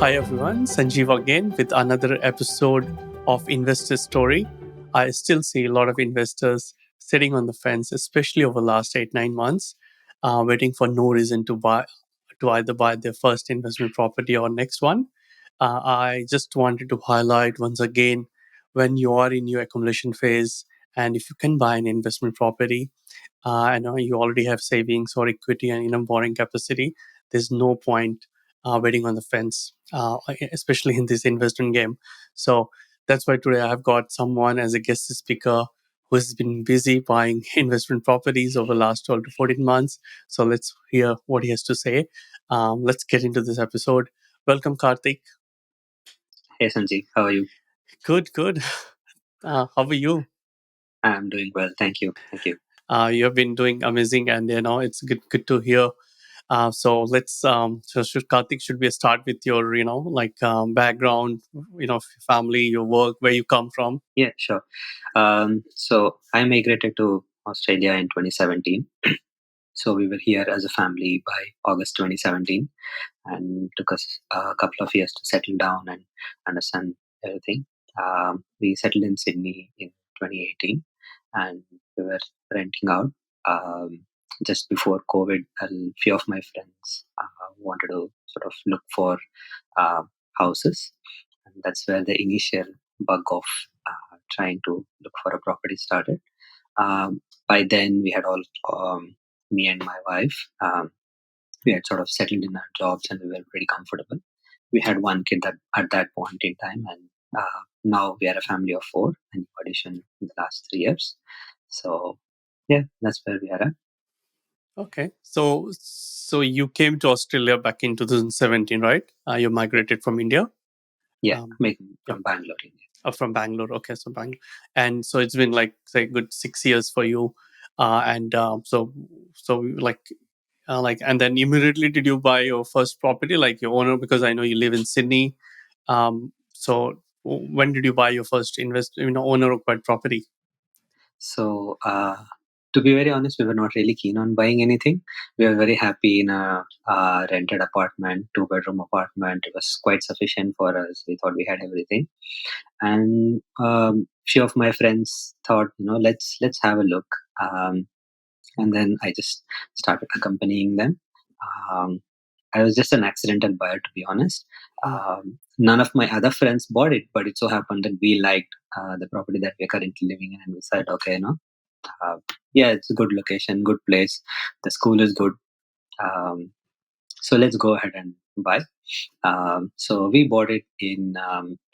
Hi everyone, Sanjeev again with another episode of Investor Story. I still see a lot of investors sitting on the fence, especially over the last 8-9 months, waiting for no reason to either buy their first investment property or next one. I just wanted to highlight once again when you are in your accumulation phase and if you can buy an investment property, I know you already have savings or equity and borrowing capacity. There's no point waiting on the fence, especially in this investment game. So that's why today I've got someone as a guest speaker who has been busy buying investment properties over the last 12 to 14 months. So let's hear what he has to say. Let's get into this episode. Welcome, Karthik. Hey Sanjeev, how are you? Good, good. How are you? I'm doing well, thank you. Thank you. You have been doing amazing, and it's good to hear. So let's Karthik, should we start with your background, family, your work, where you come from? Yeah, sure. So I migrated to Australia in 2017. So we were here as a family by August 2017, and took us a couple of years to settle down and understand everything. We settled in Sydney in 2018, and we were renting out. Um, just before COVID, a few of my friends wanted to sort of look for uh, houses, and that's where the initial bug of trying to look for a property started. By then, we had all me and my wife. We had sort of settled in our jobs and we were pretty comfortable. We had one kid at that point in time, and now we are a family of four, a new addition in the last 3 years. So, yeah, that's where we are at. Okay, so you came to Australia back in 2017, right? You Yeah, migrated from India. yeah, Um, making yeah, from Bangalore, India. from Bangalore. Okay, so Bangalore, and so it's been like say good 6 years for you, and and then immediately did you buy your first property, like your owner? Because I know you live in Sydney. When did you buy your first owner occupied property? So, to be very honest, we were not really keen on buying anything. We were very happy in a rented apartment, two-bedroom apartment. It was quite sufficient for us. We thought we had everything, and few of my friends thought, let's have a look. And then I just started accompanying them. Um, I was just an accidental buyer, to be honest. Mm. None of my other friends bought it, but it so happened that we liked the property that we're currently living in, and we said, okay, uh, yeah, it's a good location, good place. The school is good. Um, so let's go ahead and buy. So we bought it in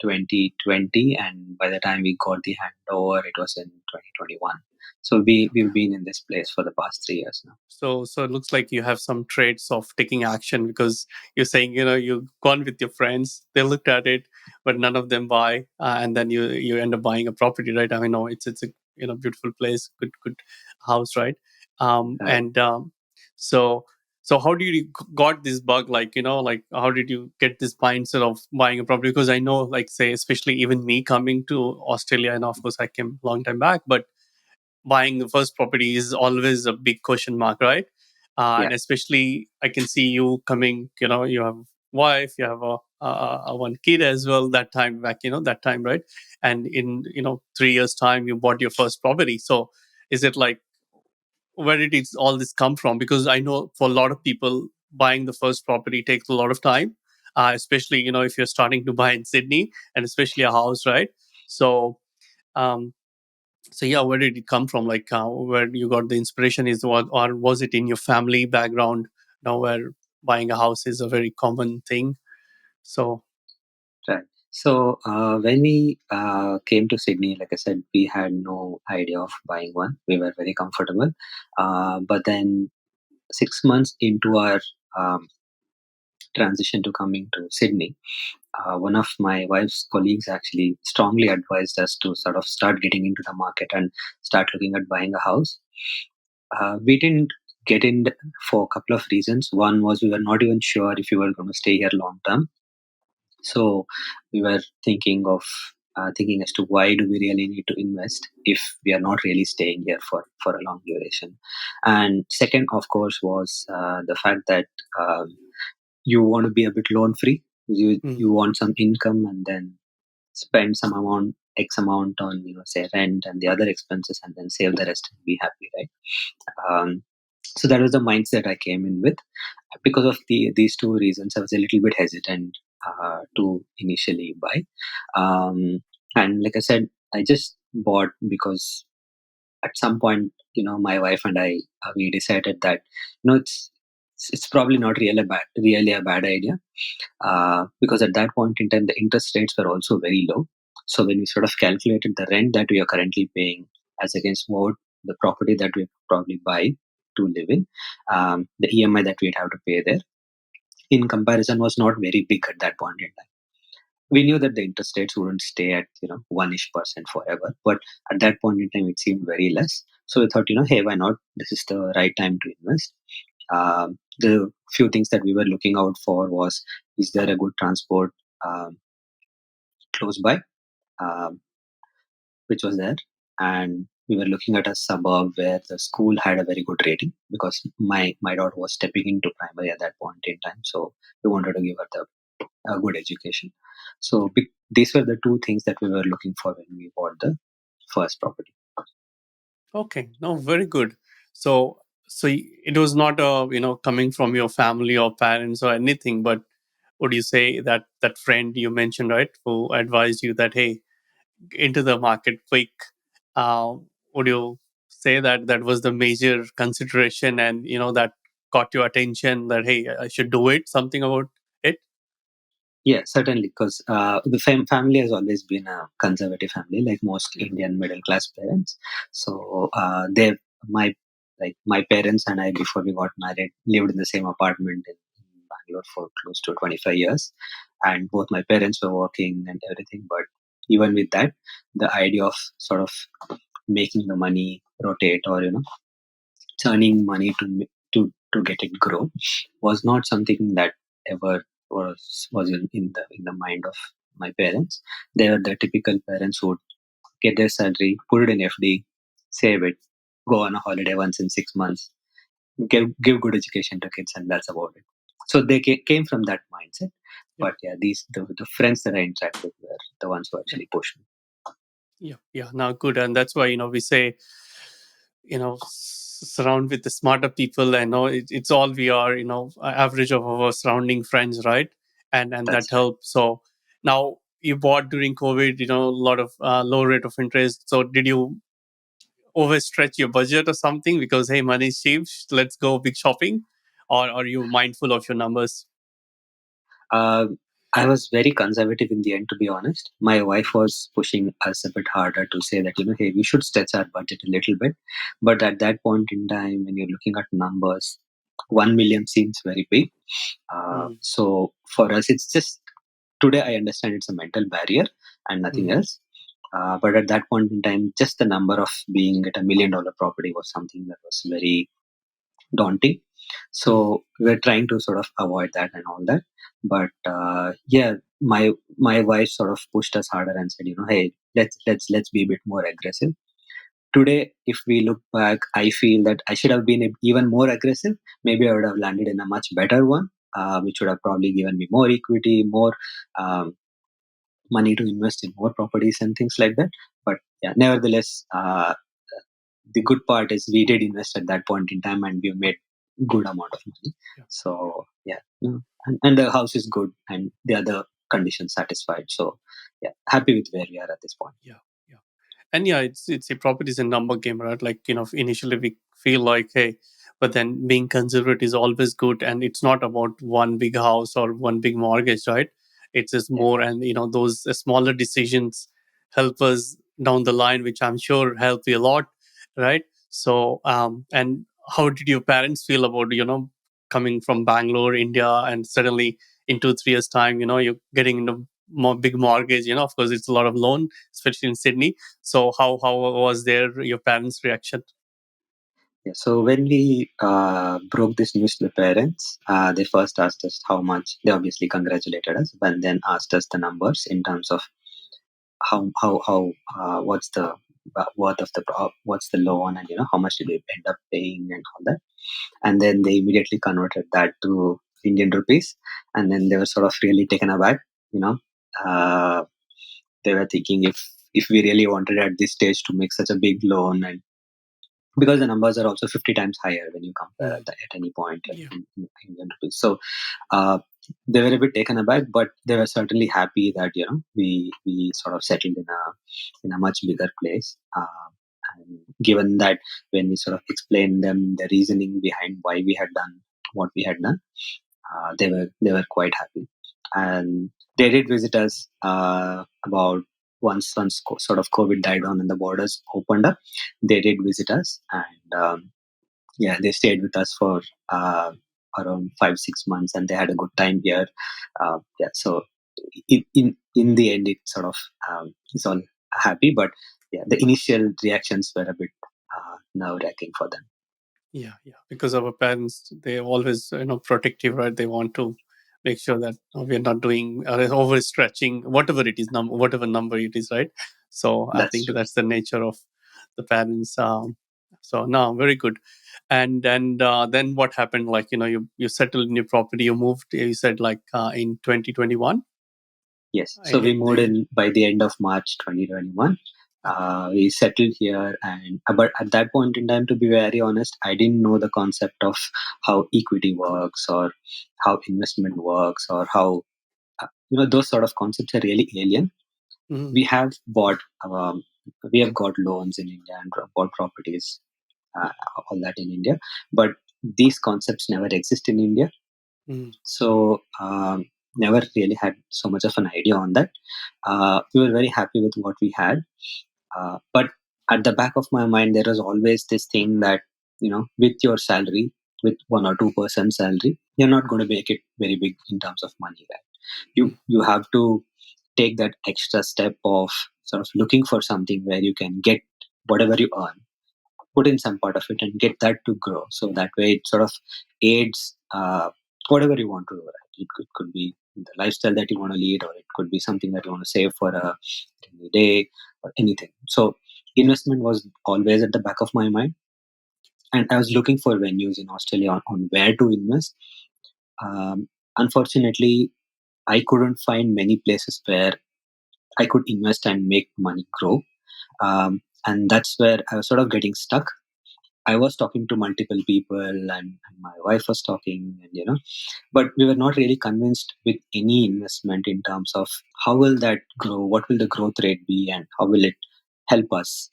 2020, and by the time we got the handover, it was in 2021. So we've been in this place for the past 3 years now. So it looks like you have some traits of taking action, because you're saying you've gone with your friends, they looked at it, but none of them buy, and then you end up buying a property, right? I mean, no, it's a beautiful place, good house, right? Right. And so so how did you got this bug, like how did you get this mindset of buying a property? Because I know, like, say, especially even me coming to Australia, and of course I came a long time back, but buying the first property is always a big question mark, right? Yeah. And especially I can see you coming, you have wife, you have a one kid as well, that time back, that time, right? And in 3 years time you bought your first property. So is it like, where did all this come from? Because I know for a lot of people, buying the first property takes a lot of time, especially if you're starting to buy in Sydney, and especially a house, right? So um, so yeah, where did it come from? Like, where you got the inspiration? Is what, or was it in your family background? Where buying a house is a very common thing. So Right. So when we came to Sydney, like I said, we had no idea of buying one. We were very comfortable. But then 6 months into our um, transition to coming to Sydney, one of my wife's colleagues actually strongly advised us to sort of start getting into the market and start looking at buying a house. We didn't get in for a couple of reasons. One was we were not even sure if we were going to stay here long term. So we were thinking as to why do we really need to invest if we are not really staying here for a long duration. And second, of course, was the fact that you want to be a bit loan free. You Mm. want some income, and then spend some amount, X amount on, say, rent and the other expenses, and then save the rest and be happy, right? So that was the mindset I came in with. Because of these two reasons, I was a little bit hesitant to initially buy. Um, and like I said, I just bought because at some point, my wife and I, we decided that, it's probably not really a bad idea, because at that point in time, the interest rates were also very low. So when we sort of calculated the rent that we are currently paying as against what the property that we probably buy to live in, the EMI that we'd have to pay there in comparison was not very big at that point in time. We knew that the interest rates wouldn't stay at 1% forever, but at that point in time, it seemed very less. So we thought, hey, why not? This is the right time to invest. The few things that we were looking out for was, is there a good transport um, close by, um, which was there, and we were looking at a suburb where the school had a very good rating, because my daughter was stepping into primary at that point in time, so we wanted to give her a good education. So these were the two things that we were looking for when we bought the first property. Okay, no, very good. So, it was not coming from your family or parents or anything, but would you say that that friend you mentioned, right, who advised you that hey, into the market quick? Uh, would you say that that was the major consideration, and that caught your attention that hey, I should do it, something about it? Yeah, certainly, because the family has always been a conservative family, like most Yeah. Indian middle class parents. So my my parents and I, before we got married, lived in the same apartment in Bangalore for close to 25 years, and both my parents were working and everything. But even with that, the idea of sort of making the money rotate, or churning money to get it grow, was not something that ever was in the mind of my parents. They were the typical parents who would get their salary, put it in FD, save it, go on a holiday once in 6 months, give good education to kids, and that's about it. So they came from that mindset. Yeah. But yeah, the friends that I interact with were the ones who Yeah. actually pushed me. Yeah. Yeah. Now, good, and that's why we say surround with the smarter people, and it's all we are, average of our surrounding friends, right? And that That's right. helps. So now you bought during COVID, a lot of low rate of interest. So did you overstretch your budget or something because hey, money is cheap, let's go big shopping, or are you mindful of your numbers? Uh, I was very conservative in the end, to be honest. My wife was pushing us a bit harder to say that, hey, we should stretch our budget a little bit. But at that point in time, when you're looking at numbers, 1 million seems very big. Mm-hmm. So for us, it's just, today I understand it's a mental barrier and nothing Mm-hmm. else. But at that point in time, just the number of being at $1 million property was something that was very daunting. So we're trying to sort of avoid that and all that. But yeah, my wife sort of pushed us harder and said, hey, let's be a bit more aggressive. Today, if we look back, I feel that I should have been even more aggressive. Maybe I would have landed in a much better one, which would have probably given me more equity, more um, money to invest in more properties and things like that. But yeah, nevertheless, the good part is we did invest at that point in time, and we made good amount of money. Yeah. Yeah. So yeah, and the house is good, and the other conditions satisfied. So yeah, happy with where we are at this point. Yeah. Yeah. And yeah, it's a property is a number game, right? Like initially we feel like hey, but then being considerate is always good, and it's not about one big house or one big mortgage, right? It's just Yeah. more, and those smaller decisions help us down the line, which I'm sure help you a lot, right? So and how did your parents feel about coming from Bangalore, India, and suddenly in 2 3 years time, you're getting into more big mortgage, of course it's a lot of loan, especially in Sydney. So how was your parents' reaction? Yeah. So when we broke this news to the parents, they first asked us how much. They obviously congratulated us, but then asked us the numbers in terms of how what's the worth of the what's the loan, and how much did we end up paying and all that. And then they immediately converted that to Indian rupees, and then they were sort of really taken aback. You know, uh, they were thinking if we really wanted at this stage to make such a big loan, and because the numbers are also 50 times higher when you compare Mm. at any point Yeah. in Indian rupees. So uh, they were a bit taken aback, but they were certainly happy that we sort of settled in a much bigger place. And given that when we sort of explained them the reasoning behind why we had done what we had done, they were quite happy, and they did visit us about once sort of COVID died down and the borders opened up. They did visit us, and yeah, they stayed with us for around 5 6 months, and they had a good time here. Yeah, so in the end, it sort of is all happy, but yeah, the initial reactions were a bit nerve wracking for them. Yeah, yeah. Because our parents, they're always protective, right? They want to make sure that we're not doing overstretching, whatever it is, whatever number it is, right? So I That's think true. that's the nature of the parents. So no, very good. And then what happened? Like you settled in your property, you moved. You said like in 2021 Yes. So we in moved the in by the end of March 2021. okay. We settled here, and but at that point in time, to be very honest, I didn't know the concept of how equity works, or how investment works, or how those sort of concepts are really alien. Mm, We have bought, we have got loans in India and bought properties, uh, all that in India, but these concepts never exist in India. mm, So never really had so much of an idea on that. We were very happy with what we had, but at the back of my mind, there was always this thing that with your salary, with 1 or 2% salary, you're not going to make it very big in terms of money, right? mm, You have to take that extra step of sort of looking for something where you can get whatever you earn, put in some part of it, and get that to grow. So that way, it sort of aids whatever you want to do. Right? It could be the lifestyle that you want to lead, or it could be something that you want to save for a rainy day, or anything. So investment was always at the back of my mind, and I was looking for venues in Australia on where to invest. Unfortunately, I couldn't find many places where I could invest and make money grow. And that's where I was sort of getting stuck. I was talking to multiple people, and my wife was talking, and but we were not really convinced with any investment in terms of how will that grow, what will the growth rate be, and how will it help us,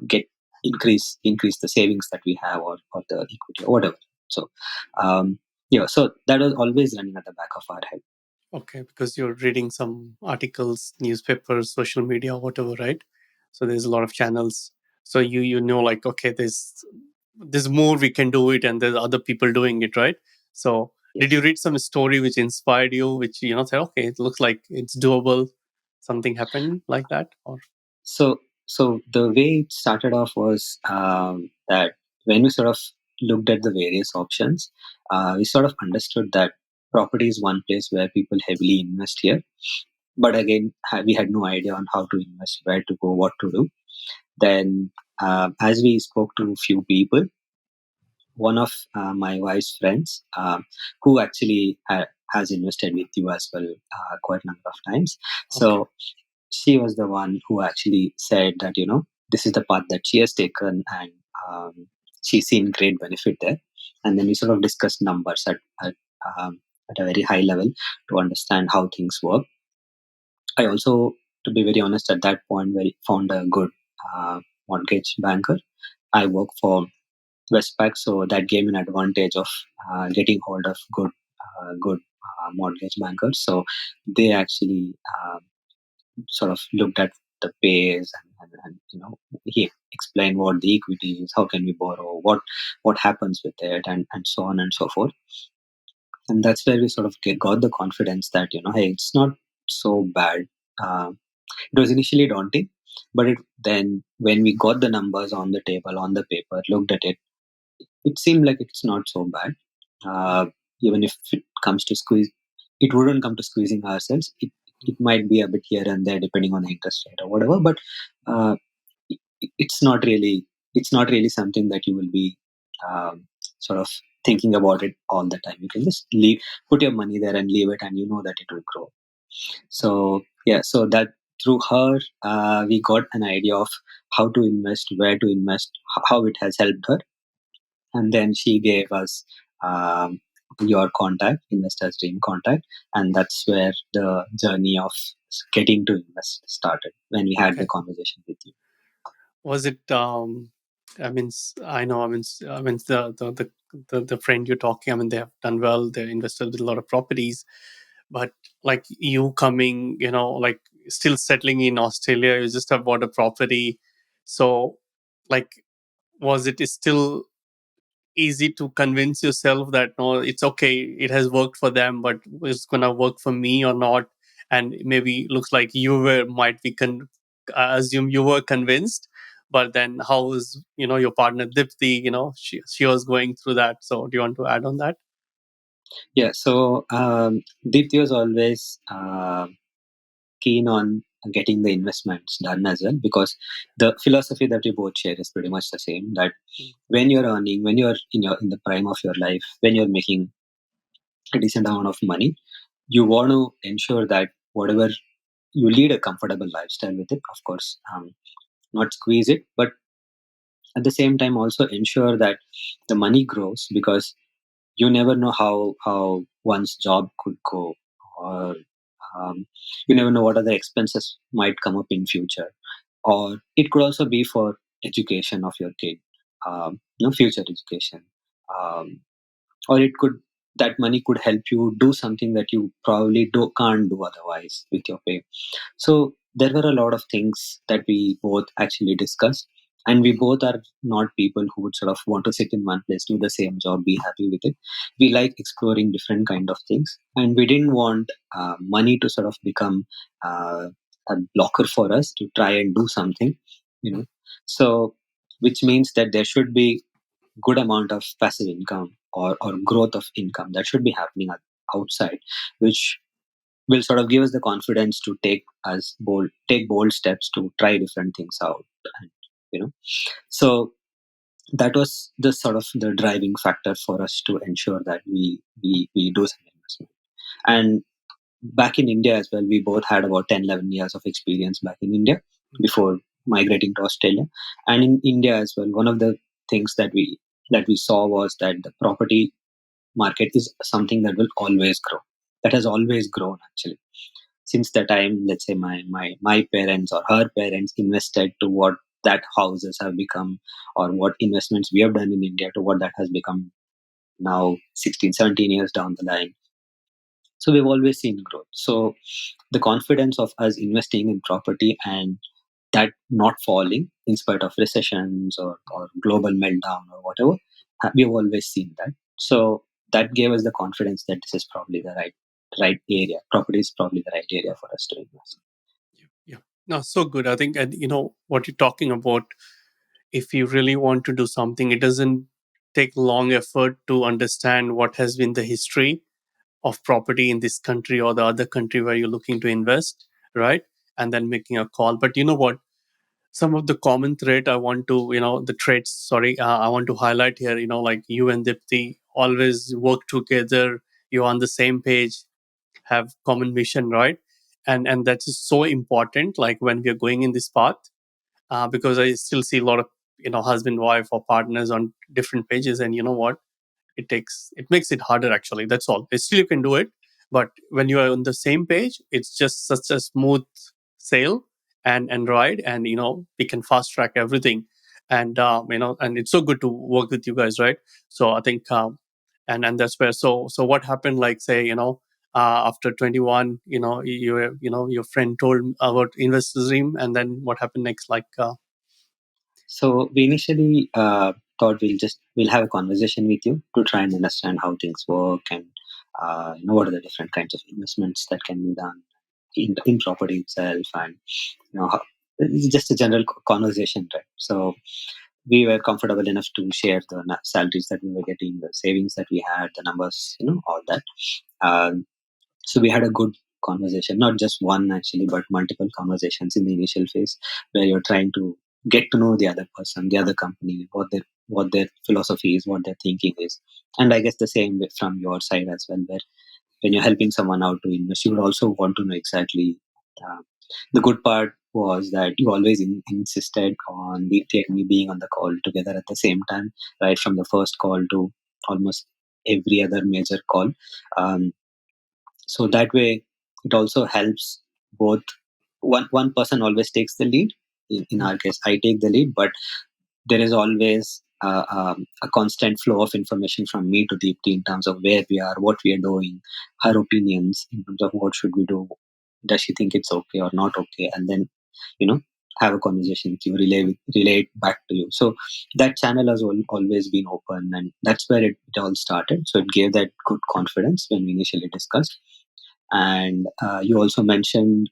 get increase the savings that we have, or the equity or whatever. So, so that was always running at the back of our head. okay, because you're reading some articles, newspapers, social media, whatever, right? So there's a lot of channels. So you know like okay, there's more we can do it, and there's other people doing it, right? So did you Yes. read some story which inspired you, which say okay, it looks like it's doable? Something happened like that, or So the way it started off was that when we sort of looked at the various options, we sort of understood that property is one place where people heavily invest here. But again, we had no idea on how to invest, where to go, what to do. Then, as we spoke to a few people, one of my wife's friends, who actually has invested with you as well quite a number of times. okay, So she was the one who actually said that this is the path that she has taken, and she's seen great benefit there. And then we sort of discussed numbers at a very high level to understand how things work. I also, to be very honest, at that point, found a good uh, mortgage banker. I work for Westpac, so that gave me an advantage of getting hold of good mortgage bankers. So they actually sort of looked at the pays, and he explained what the equity is, how can we borrow, what happens with it, and so on and so forth. And that's where we sort of got the confidence that hey, it's not so bad. uh, it was initially daunting, but then when we got the numbers on the table, on the paper, looked at it, it seemed like it's not so bad. uh, Even if it comes to squeeze, it wouldn't come to squeezing ourselves. It might be a bit here and there depending on the interest rate or whatever, but uh, it's not really something that you will be um, sort of thinking about it all the time. You can just leave, put your money there and leave it, and you know that it will grow. So yeah, so that through her, we got an idea of how to invest, where to invest, how it has helped her, and then she gave us um, your contact, investors dream contact, and that's where the journey of getting to invest started, when we had the Okay. conversation with you. Was it? I mean, I know. I mean, the friend you're talking. I mean, they have done well. They invested in a lot of properties, but like you coming, like still settling in Australia, you just have bought a property. So, like, was it still easy to convince yourself that no, it's okay, it has worked for them, but it's gonna work for me or not? And maybe looks like you were might be I assume you were convinced, but then how was your partner Dipti? She was going through that. So do you want to add on that? Yeah, so Deepthi was always keen on getting the investments done as well, because the philosophy that we both share is pretty much the same, that Mm, when you're earning, when you're in the prime of your life, when you're making a decent amount of money, you want to ensure that whatever you lead a comfortable lifestyle with it, of course, not squeeze it, but at the same time also ensure that the money grows, because you never know how one's job could go, or you never know what other expenses might come up in future, or it could also be for education of your kid, future education, um, or it could, that money could help you do something that you probably can't do otherwise with your pay. So there were a lot of things that we both actually discussed, and we both are not people who would sort of want to sit in one place, do the same job, be happy with it. We like exploring different kind of things, and we didn't want money to sort of become uh, a blocker for us to try and do something, you know. So which means that there should be good amount of passive income, or growth of income that should be happening outside, which will sort of give us the confidence to take bold steps to try different things out, and, you know so that was the sort of the driving factor for us to ensure that we do some investment. And back in India as well, we both had about 10, 11 years of experience back in India before migrating to Australia. And in India as well, one of the things that we saw was that the property market is something that will always grow, that has always grown actually, since the time, let's say, my parents or her parents invested to what that houses have become, or what investments we have done in India to what that has become now, 16, 17 years down the line. So we've always seen growth. So the confidence of us investing in property, and that not falling in spite of recessions, or global meltdown or whatever, we've always seen that. So that gave us the confidence that this is probably the right area. Property is probably the right area for us to invest. Yeah, yeah. No, so good. I think, and what you're talking about, if you really want to do something, it doesn't take long effort to understand what has been the history of property in this country or the other country where you're looking to invest, right? And then making a call. But you know what? Some of the common thread I want to, the traits, sorry, I want to highlight here, like you and Dipti always work together. You're on the same page, have common mission, right? And that is so important, like when we are going in this path, because I still see a lot of, husband, wife, or partners on different pages. And you know what? It makes it harder actually. That's all. It's still you can do it, but when you are on the same page, it's just such a smooth sail and ride, and we can fast track everything. And and it's so good to work with you guys, right? So I think and that's where, so what happened, like say, after 21, your friend told about investors dream, and then what happened next, like So we initially thought we'll have a conversation with you to try and understand how things work, and what are the different kinds of investments that can be done in property itself, and it's just a general conversation, right? So we were comfortable enough to share the salaries that we were getting, the savings that we had, the numbers, all that. Um, so we had a good conversation, not just one actually, but multiple conversations in the initial phase, where you're trying to get to know the other person, the other company, what their philosophy is, what their thinking is. And I guess the same way from your side as well, where when you're helping someone out to invest, you would also want to know exactly. Uh, the good part was that you always insisted on me being on the call together at the same time, right from the first call to almost every other major call. Um, so that way, it also helps both. One person always takes the lead. In Mm. our case, I take the lead, but there is always a constant flow of information from me to Deepti in terms of where we are, what we are doing, her opinions in terms of what should we do. Does she think it's okay or not okay? And then, you know, have a conversation with you, relay it back to you. So that channel has always been open, and that's where it all started. So it gave that good confidence when we initially discussed. And you also mentioned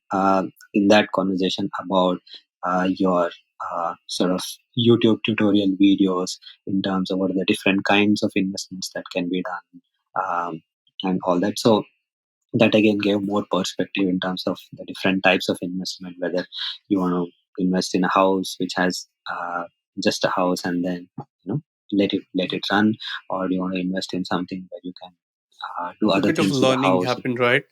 in that conversation about your sort of YouTube tutorial videos in terms of what are the different kinds of investments that can be done, and all that. So that again gave more perspective in terms of the different types of investment, whether you want to invest in a house which has just a house and then, let it run, or do you want to invest in something where you can do A other bit of things to the learning house. happened, right?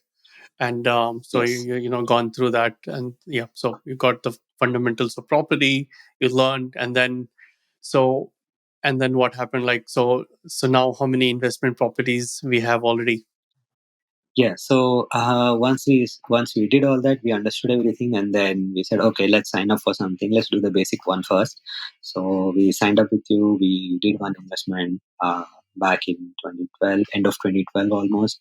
And so Yes. gone through that, and yeah, so you got the fundamentals of property, you learned, and then so and then what happened, like, so now how many investment properties we have already? Yeah. So once we did all that, we understood everything, and then we said, okay, let's sign up for something. Let's do the basic one first. So we signed up with you. We did one investment back in 2012, end of 2012 almost,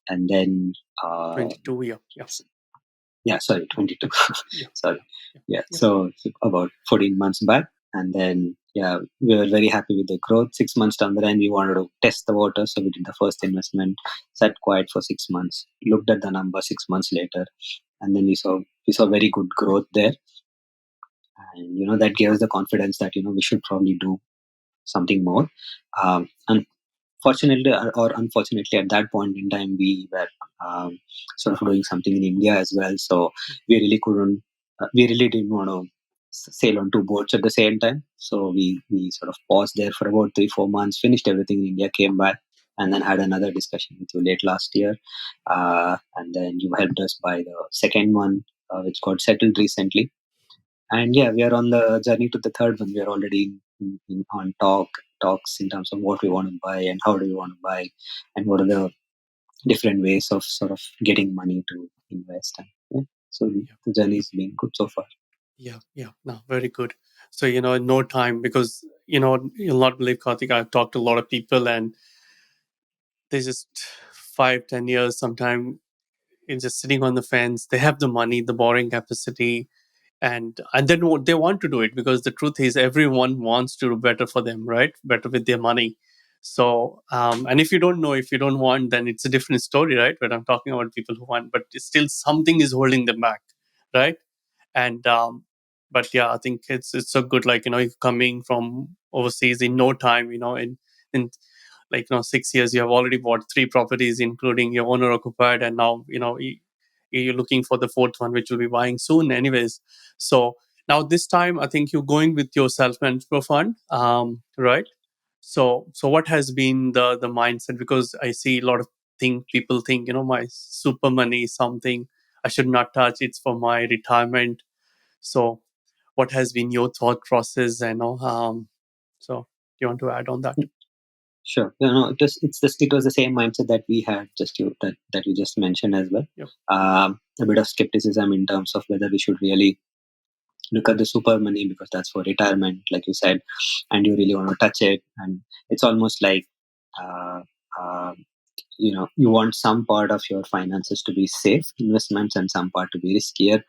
and then uh, 22, yeah, yeah, yeah, sorry, 22. yeah, Sorry. yeah, Yeah, yeah. so about 14 months back. And then, yeah, we were very happy with the growth. 6 months down the line, we wanted to test the water. So we did the first investment, sat quiet for 6 months, looked at the number 6 months later, and then we saw very good growth there. And, that gave us the confidence that, we should probably do something more. And fortunately or unfortunately, at that point in time, we were um, sort of doing something in India as well. So we really didn't want to sail on two boats at the same time. So we sort of paused there for about 3-4 months, finished everything in India, came back, and then had another discussion with you late last year. And then you helped us buy the second one, which got settled recently. And yeah, we are on the journey to the third one. We are already on talks in terms of what we want to buy and how do we want to buy, and what are the different ways of sort of getting money to invest. And yeah, so Yeah. the journey is being good so far. Yeah, yeah, no, very good. So, in no time, because, you'll not believe, Karthik, I've talked to a lot of people, and they just 5-10 years sometime in just sitting on the fence. They have the money, the borrowing capacity, and then they want to do it, because the truth is everyone wants to do better for them, right? Better with their money. So, and if you don't know, if you don't want, then it's a different story, right? But I'm talking about people who want, but still something is holding them back, right? And but yeah, I think it's so good, like, coming from overseas in no time, in like, 6 years you have already bought three properties, including your owner occupied, and now, you're looking for the fourth one, which will be buying soon anyways. So now this time I think you're going with your self-management fund, right? So what has been the mindset? Because I see a lot of people think, my super money is something I should not touch, it's for my retirement. So what has been your thought process? So do you want to add on that? Sure. It was the same mindset that we had, just that you just mentioned as well. Yep. A bit of skepticism in terms of whether we should really look at the super money, because that's for retirement, like you said, and you really want to touch it. And it's almost like uh, uh, you want some part of your finances to be safe investments and some part to be riskier.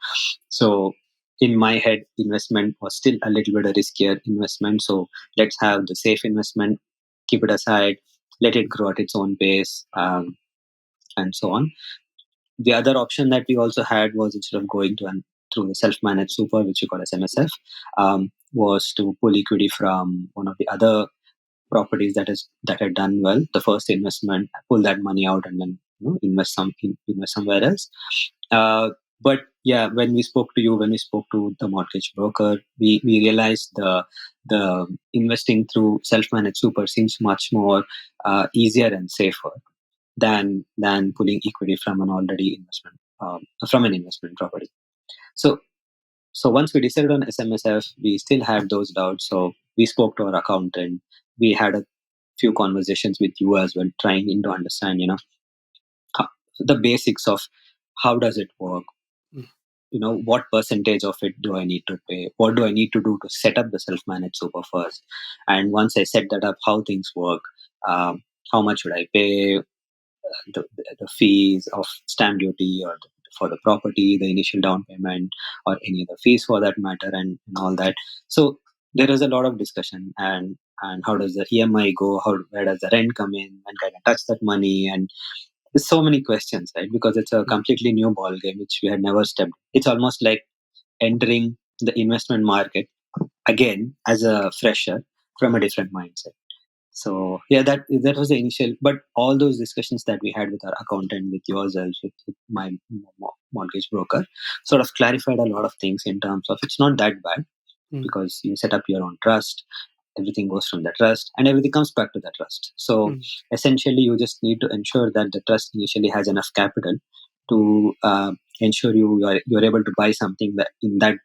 So in my head, investment was still a little bit a riskier investment. So let's have the safe investment, keep it aside, let it grow at its own pace, and so on. The other option that we also had was, instead of going through the self-managed super, which you call as MSF, was to pull equity from one of the other properties that had done well. The first investment, pull that money out and then invest somewhere else. But yeah, when we spoke to the mortgage broker, we realized the investing through self-managed super seems much more easier and safer than pulling equity from an already investment from an investment property. So so once we decided on SMSF, we still had those doubts. So we spoke to our accountant. We had a few conversations with you as well, trying to understand, ho- the basics of how does it work. Mm, What percentage of it do I need to pay? What do I need to do to set up the self-managed super first? And once I set that up, how things work? How much would I pay? The fees of stamp duty or for the property, the initial down payment, or any other fees for that matter, and all that. So there is a lot of discussion, and how does the EMI go? Where does the rent come in? When can I touch that money? And there's so many questions, right? Because it's a mm, completely new ball game which we had never stepped. It's almost like entering the investment market again as a fresher from a different mindset. So yeah, that was the initial. But all those discussions that we had with our accountant, with yourselves, with my mortgage broker, sort of clarified a lot of things in terms of it's not that bad mm, because you set up your own trust, everything goes from the trust, and everything comes back to the trust. So mm, essentially, you just need to ensure that the trust initially has enough capital to ensure you're able to buy something that in that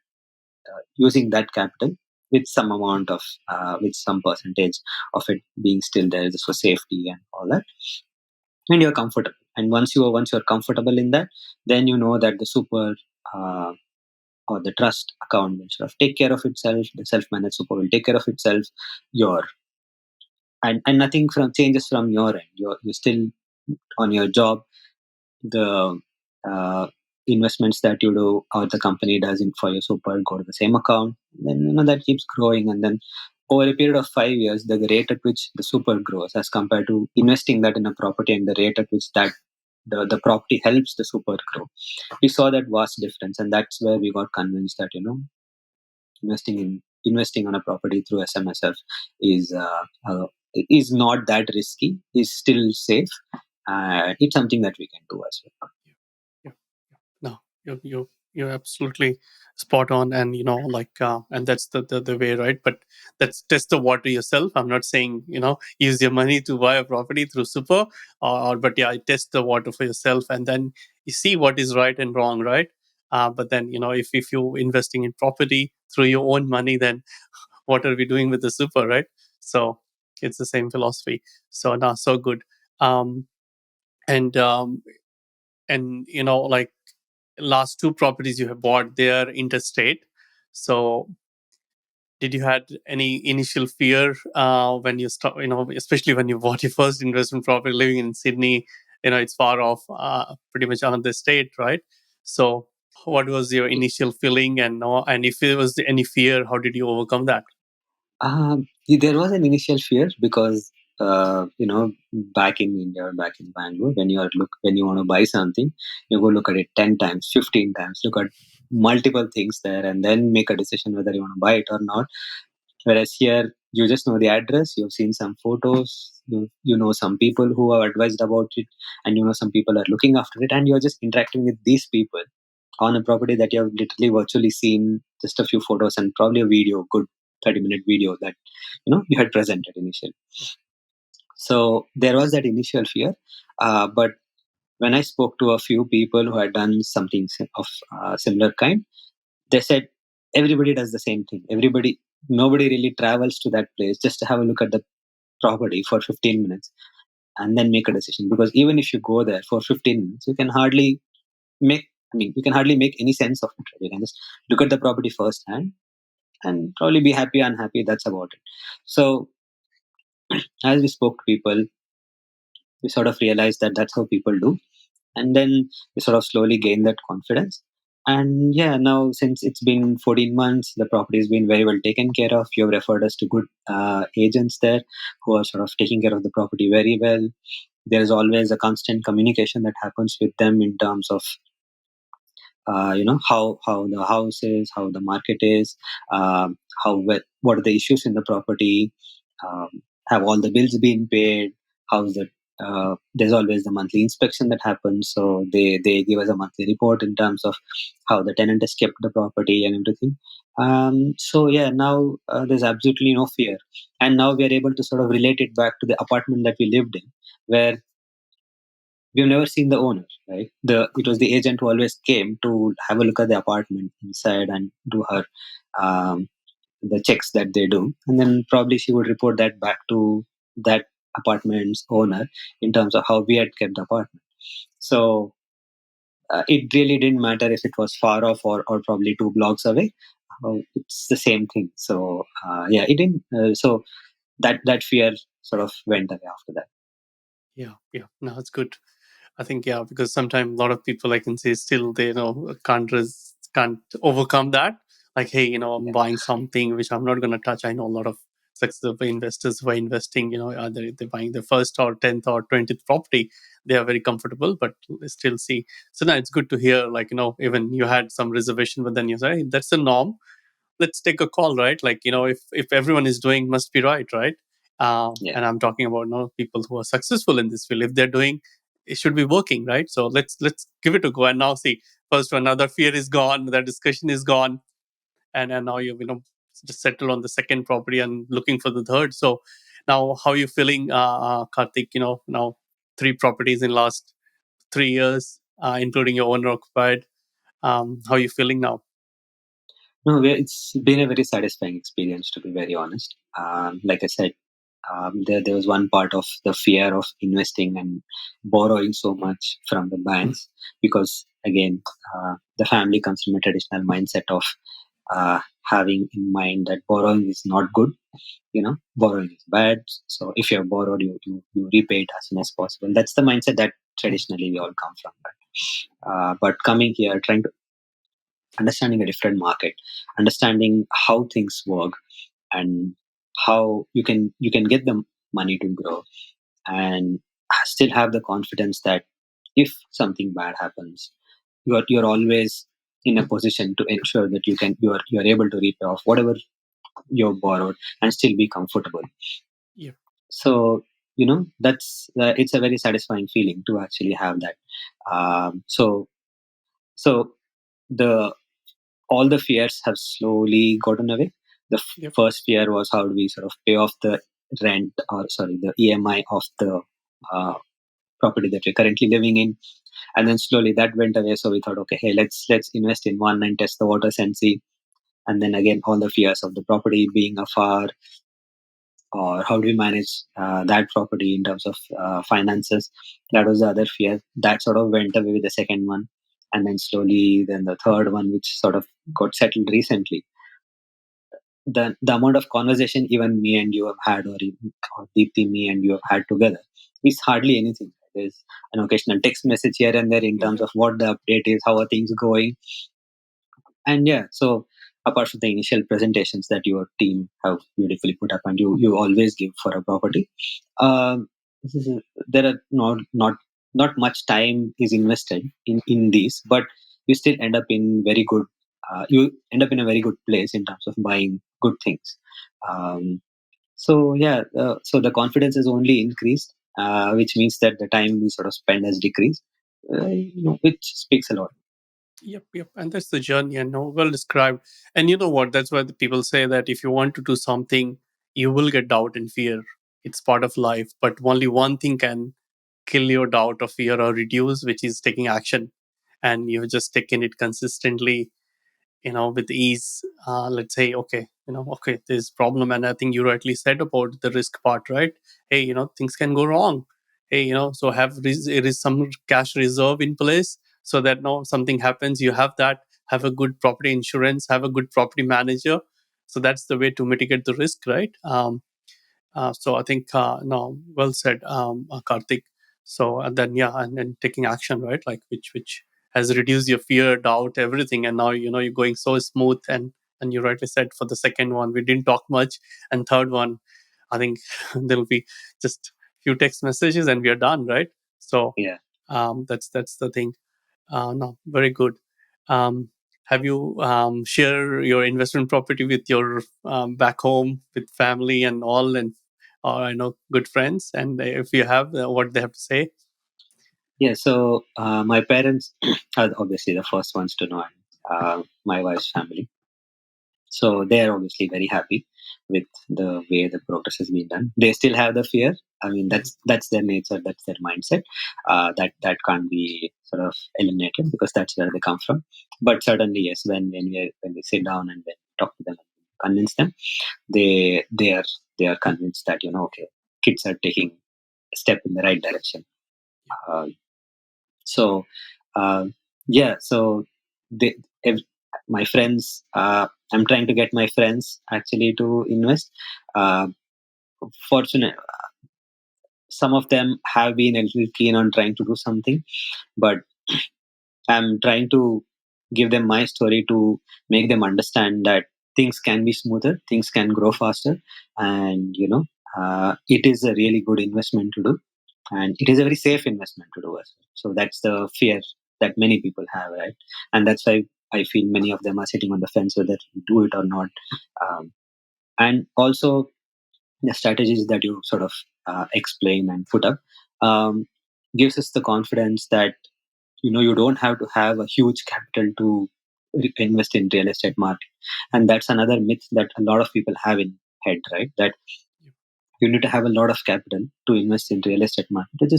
using that capital with some amount of with some percentage of it being still there just for safety and all that, and you're comfortable. And once you're comfortable in that, then you know that the super uh, or the trust account will sort of take care of itself, the self-managed super will take care of itself, your and nothing from changes from your end. You're still on your job. The uh, investments that you do or the company does in for your super go to the same account, then that keeps growing. And then over a period of 5 years, the rate at which the super grows as compared to investing that in a property, and the rate at which that the property helps the super grow, we saw that vast difference. And that's where we got convinced that investing on a property through SMSF is is not that risky, is still safe, it's something that we can do as well. yeah, yeah, yeah. No, you're absolutely spot on, and and that's the way, right? But that's test the water yourself. I'm not saying use your money to buy a property through super, or but yeah, test the water for yourself, and then you see what is right and wrong, right? But then if you're investing in property through your own money, then what are we doing with the super, right? So it's the same philosophy. So now, so good. Um, and like last two properties you have bought, they are interstate. So did you had any initial fear when you start, especially when you bought your first investment property living in Sydney? It's far off, pretty much another state, right? So what was your initial feeling, and if there was any fear, how did you overcome that? There was an initial fear because back in India or back in Bangalore, when you want to buy something, you go look at it 10 times, 15 times, look at multiple things there, and then make a decision whether you want to buy it or not. Whereas here, you just know the address, you've seen some photos, you know some people who have advised about it, and some people are looking after it, and you're just interacting with these people on a property that you have literally virtually seen just a few photos and probably a video, good 30-minute video that you had presented initially. Yeah. So there was that initial fear, but when I spoke to a few people who had done something of similar kind, they said everybody does the same thing. Nobody really travels to that place just to have a look at the property for 15 minutes and then make a decision. Because even if you go there for 15 minutes, you can hardly make. I mean, you can hardly make any sense of it. Right? You can just look at the property firsthand and probably be happy, unhappy. That's about it. So as we spoke to people, we sort of realized that that's how people do, and then we sort of slowly gain that confidence. And yeah, now since it's been 14 months, the property has been very well taken care of. You have referred us to good agents there who are sort of taking care of the property very well. There is always a constant communication that happens with them in terms of how the house is, how the market is, what are the issues in the property, um, have all the bills been paid, how's the there's always the monthly inspection that happens. So they give us a monthly report in terms of how the tenant has kept the property and everything. So yeah, now there's absolutely no fear, and now we are able to sort of relate it back to the apartment that we lived in, where we've never seen the owner, right? It was the agent who always came to have a look at the apartment inside and do her um, the checks that they do, and then probably she would report that back to that apartment's owner in terms of how we had kept the apartment. So it really didn't matter if it was far off or probably 2 blocks away. It's the same thing. So yeah, it didn't. So that fear sort of went away after that. Yeah, yeah. No, it's good. I think yeah, because sometimes a lot of people I can say still they can't overcome that. Like, hey, I'm Yeah, buying something which I'm not gonna touch. I know a lot of successful investors who are investing, either they're buying the first or 10th or 20th property, they are very comfortable, but they still see. So now it's good to hear, like, even you had some reservation, but then you say, hey, that's the norm. Let's take a call, right? Like, if everyone is doing, must be right, right? yeah, And I'm talking about people who are successful in this field. If they're doing, it should be working, right? So let's give it a go. And now see, first one, another fear is gone, the discussion is gone, and now just settle on the second property and looking for the third. So now, how are you feeling, Karthik? Now 3 properties in last 3 years, including your owner occupied. How are you feeling now? no, it's been a very satisfying experience, to be very honest. Like I said, there was one part of the fear of investing and borrowing so much from the banks, because again, the family comes from a traditional mindset of having in mind that borrowing is not good. Borrowing is bad. So if you have borrowed, you repay it as soon as possible. That's the mindset that traditionally we all come from, right? But coming here, trying to understanding a different market, understanding how things work, and how you can get the money to grow, and still have the confidence that if something bad happens, you're always in a position to ensure that you're able to repay off whatever you've borrowed and still be comfortable. Yeah, So that's it's a very satisfying feeling to actually have that. So the all the fears have slowly gotten away. The yep, first fear was how do we sort of pay off the rent, or sorry, the EMI of the uh, property that we're currently living in, and then slowly that went away. So we thought, okay, hey, let's invest in one and test the waters and see. And then again, all the fears of the property being afar, or how do we manage that property in terms of finances. That was the other fear that sort of went away with the second one, and then slowly then the third one, which sort of got settled recently. The amount of conversation even me and you have had, or Deepthi, me and you have had together, is hardly anything. There's an occasional text message here and there in terms yep, of what the update is, how are things going. And yeah, so apart from the initial presentations that your team have beautifully put up and you always give for a property, this is there are not much time is invested in these, but you still end up in very good. You end up in a very good place in terms of buying good things. Um, so yeah, so the confidence is only increased, which means that the time we sort of spend has decreased, which speaks a lot. yep, yep. And that's the journey, and well described. And you know what? That's why the people say that if you want to do something, you will get doubt and fear. It's part of life, but only one thing can kill your doubt or fear or reduce, which is taking action. And you've just taken it consistently, with ease. Let's say, okay, okay, there's problem, and I think you rightly said about the risk part, right? Hey, things can go wrong. Hey, so it is some cash reserve in place, so that no something happens, you have that. Have a good property insurance, have a good property manager. So that's the way to mitigate the risk, right? So I think no, well said, Karthik. So and then yeah, and then taking action, right? Like which has reduced your fear, doubt, everything, and now you're going so smooth. And you rightly said for the second one we didn't talk much, and third one, I think there'll be just few text messages and we are done, right? So Yeah. that's the thing. No, very good. Um, have you share your investment property with your back home with family and all, and or I know good friends, and if you have what they have to say. Yeah, so my parents are obviously the first ones to know, and my wife's family. So they are obviously very happy with the way the progress has been done. They still have the fear. I mean, Mhm. that's their nature, that's their mindset. That can't be sort of eliminated because that's where they come from. But certainly, yes, when we sit down and when we talk to them and convince them, they are convinced that okay, kids are taking a step in the right direction. Uh, so uh, yeah, so they, if my friends, I'm trying to get my friends actually to invest. Uh, Fortunate, some of them have been a little keen on trying to do something, but I'm trying to give them my story to make them understand that things can be smoother, things can grow faster, and it is a really good investment to do, and it is a very safe investment to do as well. So that's the fear that many people have, right? And that's why I feel many of them are sitting on the fence whether to do it or not. And also the strategies that you sort of explain and put up um, gives us the confidence that you don't have to have a huge capital to invest in real estate market. And that's another myth that a lot of people have in head, right? That you need to have a lot of capital to invest in real estate market,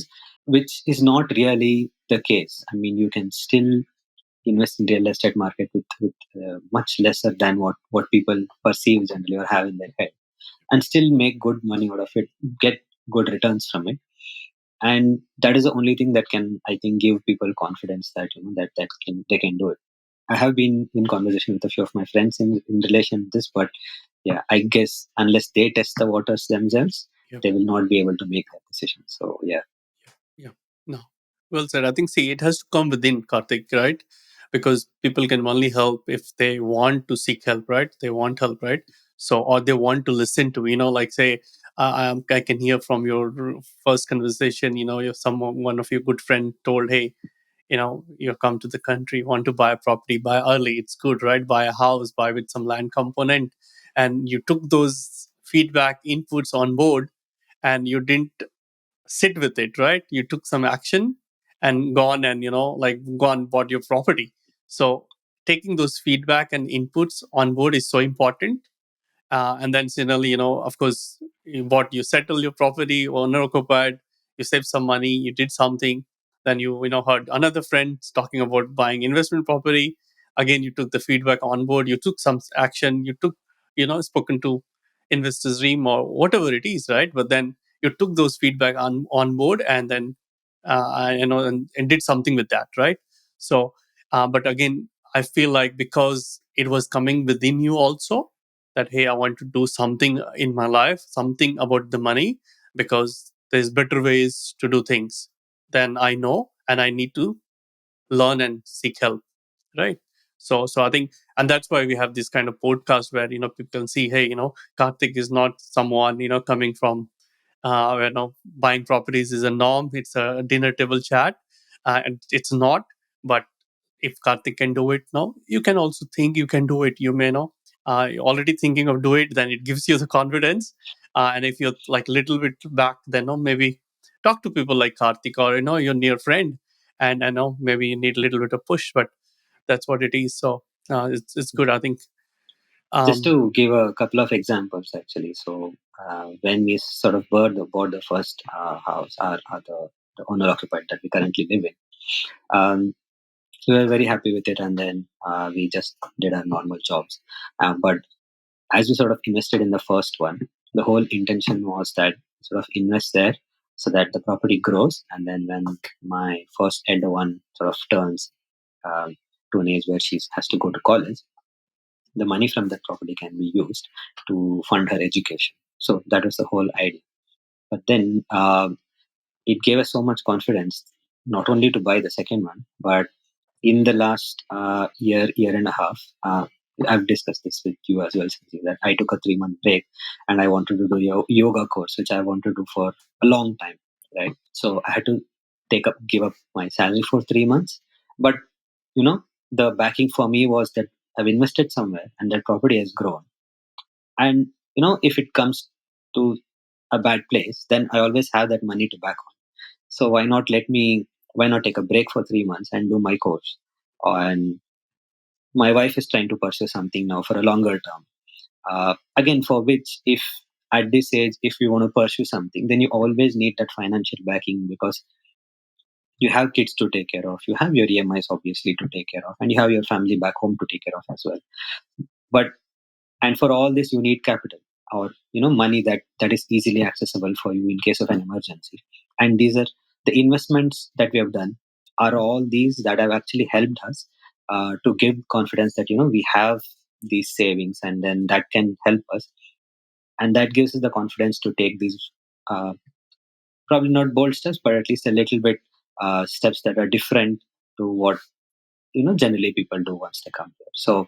which is not really the case. I mean, you can still invest in real estate market with much lesser than what people perceive generally or have in their head, and still make good money out of it, get good returns from it. And that is the only thing that can, I think, give people confidence that they can do it. I have been in conversation with a few of my friends in relation to this, but yeah, I guess unless they test the waters themselves, Yep. they will not be able to make that decision. So yeah. Yeah. No. Well said. I think, see, it has to come within, Karthik, right? Because people can only help if they want to seek help, right? They want help, right? So, or they want to listen to, like, say, I can hear from your first conversation, if someone, one of your good friend told, hey, you come to the country, want to buy a property, buy early. It's good, right? Buy a house, buy with some land component. And you took those feedback inputs on board and you didn't sit with it, right? You took some action and gone and like gone bought your property. So taking those feedback and inputs on board is so important. And then similarly, of course, you settle your property, owner occupied, you save some money, you did something. Then you heard another friend talking about buying investment property. Again, you took the feedback on board, you took some action, you took, spoken to investors dream or whatever it is, right? But then you took those feedback on board and then and did something with that, right? So but again, I feel like because it was coming within you also, that hey, I want to do something in my life, something about the money, because there's better ways to do things than I know, and I need to learn and seek help, right? So I think, and that's why we have this kind of podcast where people can see, hey, Karthik is not someone coming from buying properties is a norm, it's a dinner table chat, and it's not. But if Karthik can do it now, you can also think you can do it. You may know, you're already thinking of do it, then it gives you the confidence. And if you're like a little bit back, then maybe talk to people like Karthik or your near friend, and I know maybe you need a little bit of push, but that's what it is. So it's good, I think. Just Um, to give a couple of examples, actually. So when we sort of bought the first house, the owner occupied that we currently live in, we were very happy with it, and then we just did our normal jobs. But as we sort of invested in the first one, the whole intention was that sort of invest there so that the property grows, and then when my first elder one sort of turns um, to an age where she has to go to college, the money from that property can be used to fund her education. So that was the whole idea. But then it gave us so much confidence, not only to buy the second one, but in the last year and a half, I've discussed this with you as well, Sanjeev, that I took a 3 month break and I wanted to do yoga course, which I wanted to do for a long time, right? So I had to give up my salary for 3 months. But you know, the backing for me was that I've invested somewhere and that property has grown. And if it comes to a bad place, then I always have that money to back on. So why not take a break for 3 months and do my course? And my wife is trying to pursue something now for a longer term. Again, for which, if at this age, if you want to pursue something, then you always need that financial backing, because you have kids to take care of, you have your EMIs obviously to take care of, and you have your family back home to take care of as well. But and for all this, you need capital, or money that is easily accessible for you in case of an emergency. And these are the investments that we have done, are all these that have actually helped us to give confidence that we have these savings, and then that can help us, and that gives us the confidence to take these uh, probably not bold steps, but at least a little bit steps that are different to what generally people do once they come here. So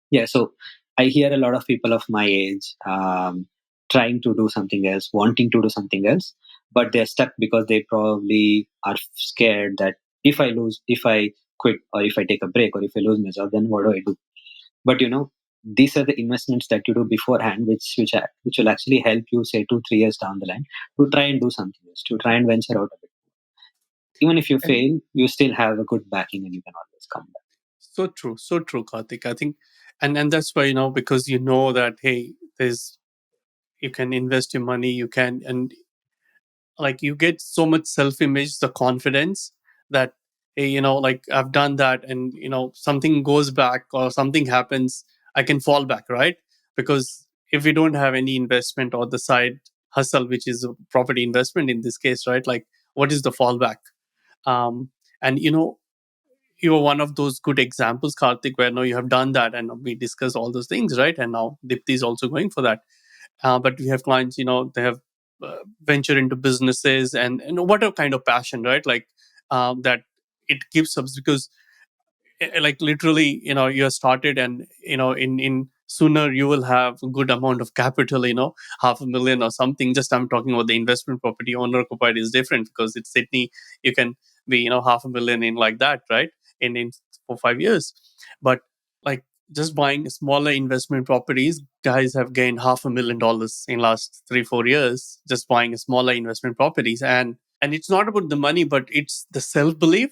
yeah, so I hear a lot of people of my age trying to do something else, wanting to do something else, but they're stuck because they probably are scared that if I quit, or if I take a break, or if I lose my job, then what do I do? But these are the investments that you do beforehand, which will actually help you, say, 2 3 years down the line, to try and do something else, to try and venture out a bit. Even if you And fail, you still have a good backing, and you can always come back. so true, Karthik. I think, and that's why, because you know that, hey, there's you can invest your money, you can, and like you get so much self-image, the confidence that, hey, like I've done that, and something goes back or something happens, I can fall back, right? Because if we don't have any investment or the side hustle, which is a property investment in this case, right? Like, what is the fallback? And you are one of those good examples, Karthik, where now you have done that, and we discussed all those things, right? And now Dipti is also going for that. But we have clients, they have venture into businesses, and whatever kind of passion, right? Like that it gives us, because like literally, you have started, and in sooner you will have a good amount of capital, 500,000 or something. Just I'm talking about the investment property. Owner occupied is different, because it's Sydney. You can be 500,000 in like that, right? In 4 5 years. But like, just buying smaller investment properties, guys have gained $500,000 in last 3 4 years, just buying smaller investment properties. And it's not about the money, but it's the self belief.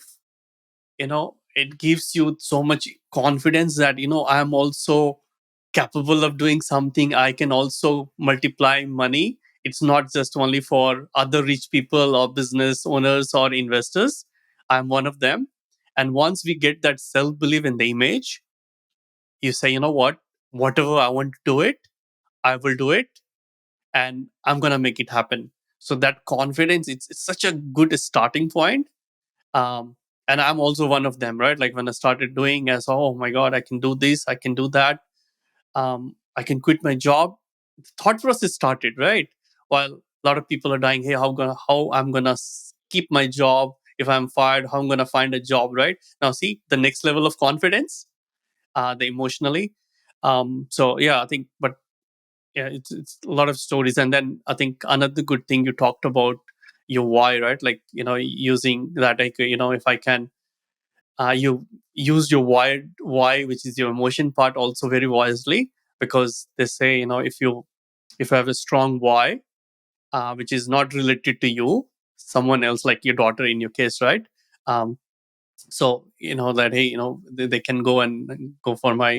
It gives you so much confidence that I'm also capable of doing something. I can also multiply money. It's not just only for other rich people or business owners or investors. I'm one of them. And once we get that self belief in the image, you say, what, whatever I want to do it, I will do it, and I'm gonna make it happen. So that confidence, it's such a good starting point. um, and I'm also one of them, right? Like when I started doing, as, oh my god, I can do this, I can do that, I can quit my job. The thought process started, right? While a lot of people are dying, hey, how I'm gonna keep my job if I'm fired, how I'm gonna find a job, right? Now see the next level of confidence, the emotionally. So yeah, I think, but yeah, it's a lot of stories. And then I think another good thing, you talked about your why, right? Like, using that, like, if I can, you use your why, which is your emotion part, also very wisely. Because they say, if you have a strong why, which is not related to you, someone else, like your daughter in your case, right? um, so that, hey, they can go and go for my,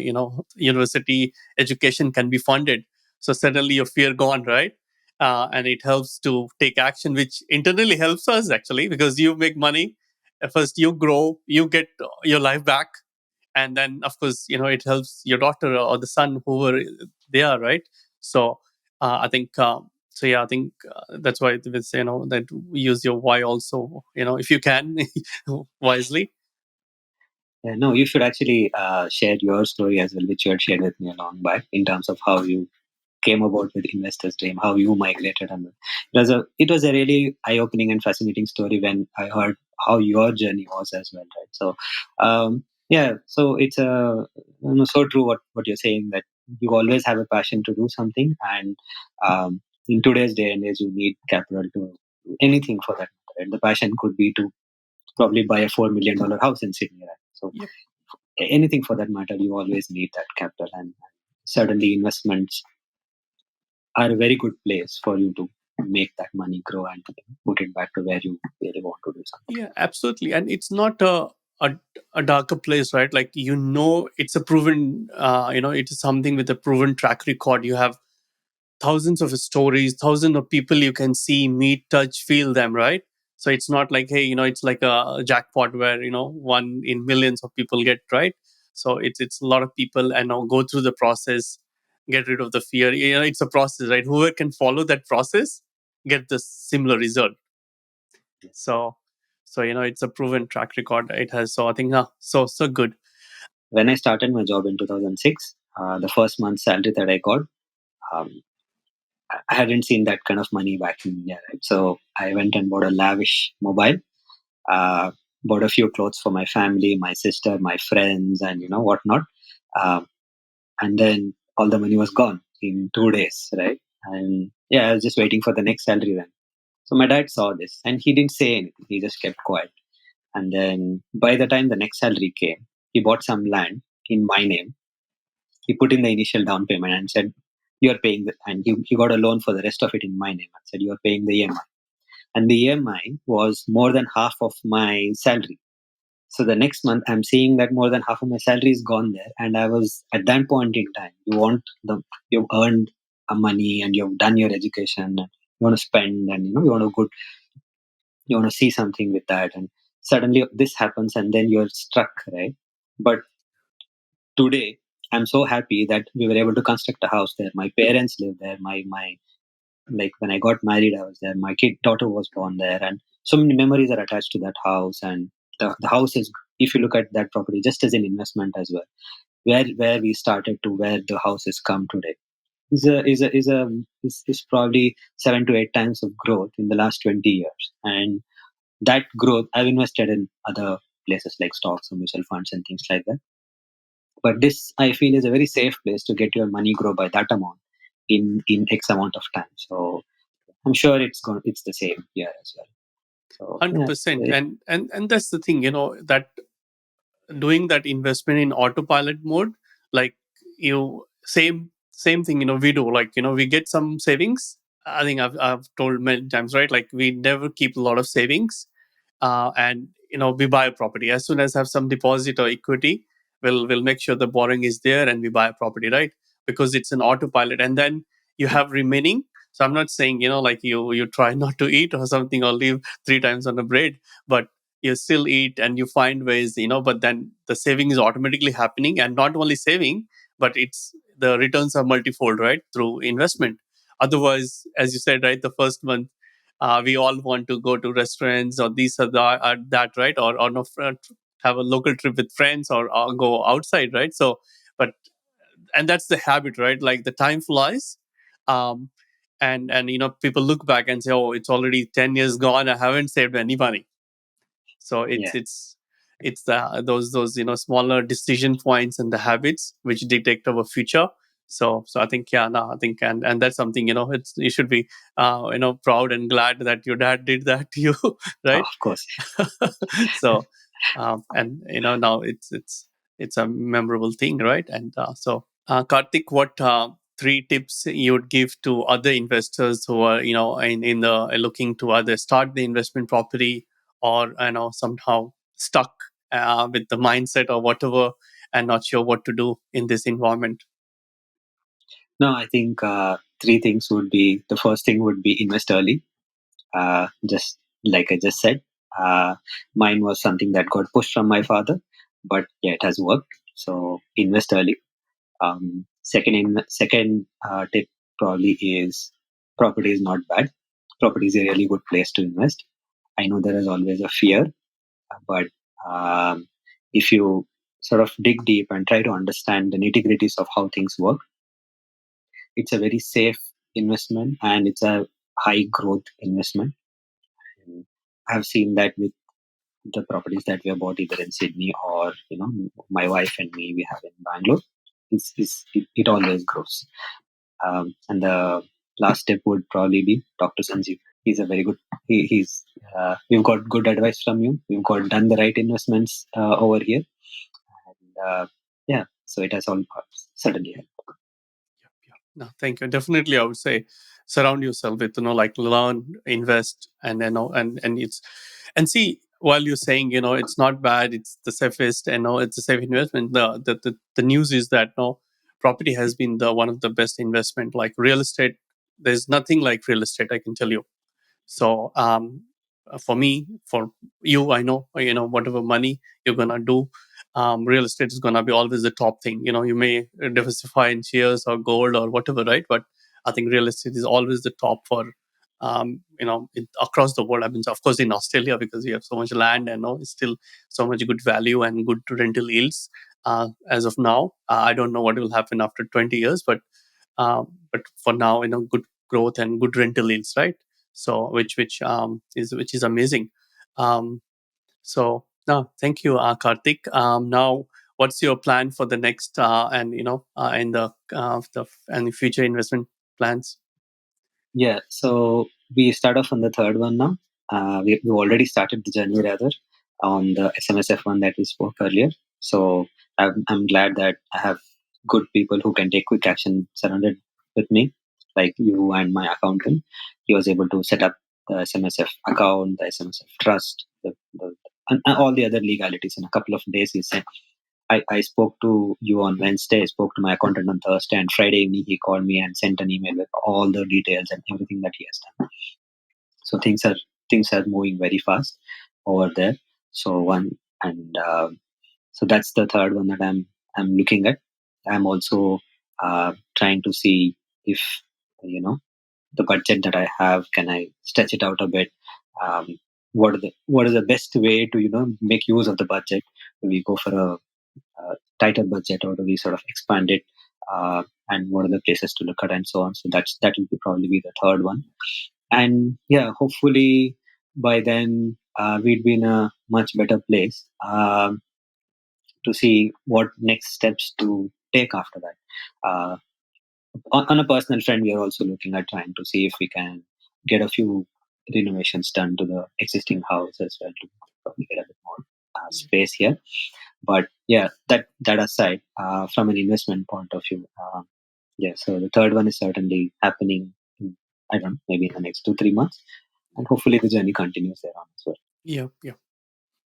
university education can be funded. So suddenly your fear gone, right? And it helps to take action, which internally helps us actually, because you make money. First you grow, you get your life back, and then of course, it helps your daughter or the son, whoever they are, right? So I think, so yeah, I think that's why they say, that use your why also, if you can, wisely. Yeah, no, you should actually share your story as well, which you had shared with me a long back, in terms of how you came about with Investor's Dream, how you migrated, and it was a really eye opening and fascinating story when I heard how your journey was as well, right? So, yeah, so it's so true what you're saying, that you always have a passion to do something, and in today's day and age, you need capital to do anything for that matter. Right? The passion could be to probably buy a $4 million house in Sydney, right? So Yep. anything for that matter, you always need that capital, and certainly investments are a very good place for you to make that money grow and put it back to where you really want to do something. Yeah, absolutely. And it's not a, a darker place, right? Like, it's a proven, it is something with a proven track record. You have thousands of stories, thousands of people you can see, meet, touch, feel them, right? So it's not like, hey, it's like a jackpot where, one in millions of people get, right? So it's a lot of people, and now go through the process, get rid of the fear. It's a process, right? Whoever can follow that process get the similar result. So, it's a proven track record it has. So I think, so good. When I started my job in 2006, the first month's salary that I got, um, I hadn't seen that kind of money back in India, right? So I went and bought a lavish mobile, uh, bought a few clothes for my family, my sister, my friends, and whatnot. Um, and then all the money was gone in 2 days, right? And yeah, I was just waiting for the next salary then. So my dad saw this and he didn't say anything. He just kept quiet. And then by the time the next salary came, he bought some land in my name. He put in the initial down payment and said, "You're paying," and he got a loan for the rest of it in my name and said, "You're paying the EMI." And the EMI was more than half of my salary. So the next month, I'm seeing that more than half of my salary is gone there. And I was at that point in time, you've earned a money and you've done your education, and you want to spend, and you want to see something with that, and suddenly this happens, and then you're struck, right? But today, I'm so happy that we were able to construct a house there. My parents live there. My like when I got married, I was there. My kid daughter was born there, and so many memories are attached to that house. And the house is, if you look at that property just as an investment as well, where we started to where the house has come today is probably 7 to 8 times of growth in the last 20 years. And that growth I've invested in other places like stocks or mutual funds and things like that. But this I feel is a very safe place to get your money grow by that amount in X amount of time. So I'm sure it's the same here as well. So yeah, 100%. And that's the thing, that doing that investment in autopilot mode, like, same thing, we do, like, we get some savings. I think I've told many times, right? Like, we never keep a lot of savings. And we buy a property as soon as have some deposit or equity. We'll make sure the borrowing is there, and we buy a property, right? Because it's an autopilot, and then you have remaining. So I'm not saying, like, you try not to eat or something, or leave three times on the bread, but you still eat and you find ways, but then the saving is automatically happening, and not only saving, but it's the returns are multifold, right, through investment. Otherwise, as you said, right, the first month, we all want to go to restaurants or these or that, right? Or no, have a local trip with friends, or go outside, right? So, but and that's the habit, right? Like, the time flies, um, and people look back and say, "Oh, it's already 10 years gone. I haven't saved any money." So yeah. it's those smaller decision points and the habits which dictate our future. So I think, yeah, no, I think, and that's something, you should be proud and glad that your dad did that to you, right? Of course. So, and now it's a memorable thing, right? And Karthik, what three tips you would give to other investors who are in the looking to either start the investment property, or somehow stuck with the mindset or whatever, and not sure what to do in this environment? No, I think three things would be: the first thing would be invest early. Just like I just said, mine was something that got pushed from my father, but yeah, it has worked. So invest early. Second tip probably is property is not bad. Property is a really good place to invest. I know there is always a fear, but um, if you sort of dig deep and try to understand the nitty gritties of how things work, it's a very safe investment and it's a high growth investment. And I've seen that with the properties that we have bought either in Sydney or my wife and me we have in Bangalore. It always grows. And the last step would probably be Dr. Sanjeev. He's a very good. We've got good advice from you. We've got done the right investments over here, and yeah, so it has all certainly helped. Yeah, yeah. No, thank you. Definitely, I would say. surround yourself with, like learn, invest, and and it's and see, while you're saying, it's not bad, it's the safest, it's a safe investment. The news is that no, property has been the one of the best investment. Like real estate, there's nothing like real estate, I can tell you. So for me, for you, I know, whatever money you're gonna do, real estate is gonna be always the top thing. You may diversify in shares or gold or whatever, right? But I think real estate is always the top for across the world. I mean, of course, in Australia, because you have so much land and it's still so much good value and good rental yields. As of now, I don't know what will happen after 20 years, but for now, good growth and good rental yields, right? So which is amazing. um so no, thank you, Karthik. Now, what's your plan for the next and the and future investment plans? Yeah, so we start off on the third one now. We already started the journey rather on the SMSF one that we spoke earlier. So I'm glad that I have good people who can take quick action surrounded with me, like you and my accountant. He was able to set up the SMSF account, the SMSF trust, and all the other legalities in a couple of days. He said, I spoke to you on Wednesday, I spoke to my accountant on Thursday, and Friday evening he called me and sent an email with all the details and everything that he has done. So things are moving very fast over there. So one and so that's the third one that I'm looking at. I'm also trying to see if you know the budget that I have, can I stretch it out a bit? What is the best way to make use of the budget? Do we go for a tighter budget, or do we sort of expand it? And what are the places to look at, and so on. So that will probably be the third one. And yeah, hopefully by then we'd be in a much better place to see what next steps to take after that. On a personal front, we are also looking at trying to see if we can get a few renovations done to the existing house as well, to probably get a bit more space here. But yeah, that aside, from an investment point of view, yeah. So the third one is certainly happening. I don't know, maybe in the next 2-3 months, and hopefully the journey continues there on as well. Yeah, yeah.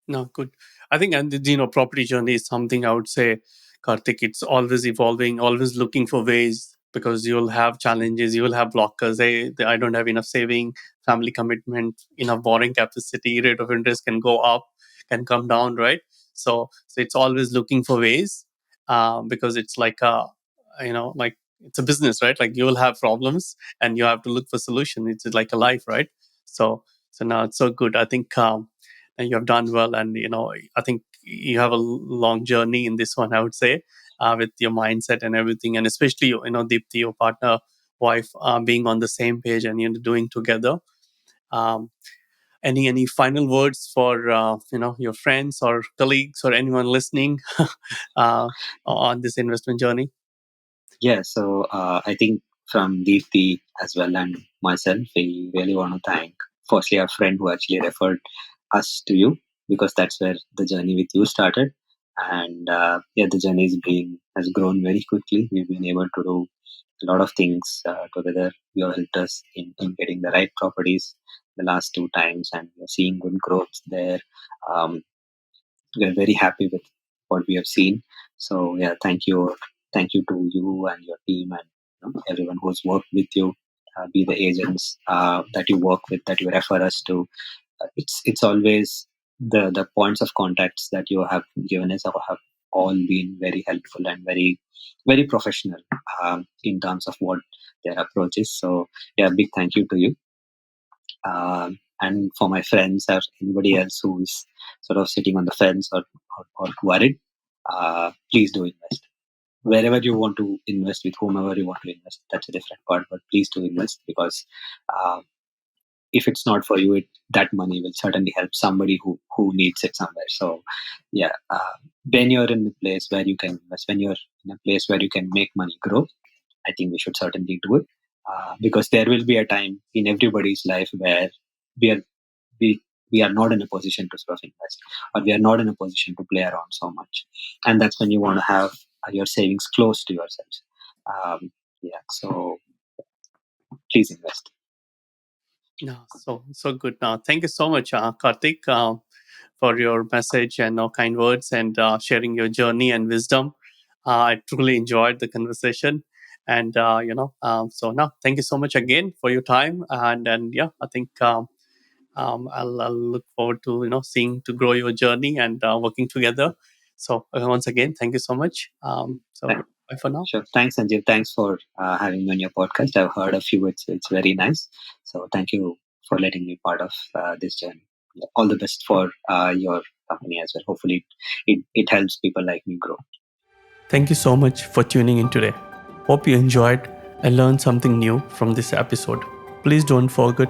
No, good. I think, and the property journey is something I would say, Karthik. It's always evolving, always looking for ways, because you'll have challenges, you will have blockers. I don't have enough saving, family commitment, enough borrowing capacity. Rate of interest can go up, can come down, right? So it's always looking for ways, because it's like like it's a business, right? Like you will have problems, and you have to look for solution. It's like a life, right? So now it's so good. I think. And you have done well, and I think you have a long journey in this one, I would say, with your mindset and everything, and especially Deepthi, your partner, wife, being on the same page and doing together. um, any final words for your friends or colleagues or anyone listening uh, on this investment journey? Yeah, so I think from Deepthi as well and myself, we really want to thank firstly our friend who actually referred us to you, because that's where the journey with you started. And yeah, the journey has grown very quickly. We've been able to do a lot of things together. You have helped us in getting the right properties the last two times, and we're seeing good growth there. Um, we're very happy with what we have seen. So yeah, thank you to you and your team, and everyone who's worked with you, be the agents that you work with, that you refer us to. It's always the points of contacts that you have given us have all been very helpful and very very professional in terms of what their approach is. So yeah, big thank you to you. And for my friends or anybody else who is sort of sitting on the fence or worried, please do invest. Wherever you want to invest, with whomever you want to invest, that's a different part, but please do invest, because uh, if it's not for you, that money will certainly help somebody who needs it somewhere. So yeah, when you're in a place where you can invest, when you're in a place where you can make money grow, I think we should certainly do it, because there will be a time in everybody's life where we are we we are not in a position to sort of invest, or we are not in a position to play around so much, and that's when you want to have your savings close to yourselves. Um, yeah, so please invest. No, so good. Now, thank you so much, Karthik, for your message and kind words and sharing your journey and wisdom. I truly enjoyed the conversation, and so now thank you so much again for your time. And yeah, I think I'll look forward to seeing to grow your journey and working together. So once again, thank you so much. So bye for now. Sure. Thanks, Sanjeev. Thanks for having me on your podcast. I've heard a few. It's very nice. So thank you for letting me part of this journey. All the best for your company as well. Hopefully, it helps people like me grow. Thank you so much for tuning in today. Hope you enjoyed and learned something new from this episode. Please don't forget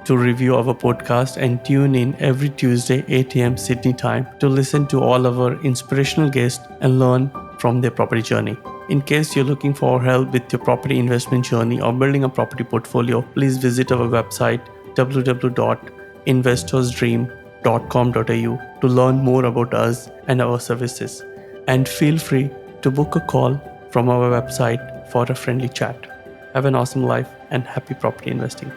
to review our podcast and tune in every Tuesday 8 a.m. Sydney time to listen to all our inspirational guests and learn from their property journey. In case you're looking for help with your property investment journey or building a property portfolio, please visit our website www.investorsdream.com.au to learn more about us and our services. And feel free to book a call from our website for a friendly chat. Have an awesome life and happy property investing.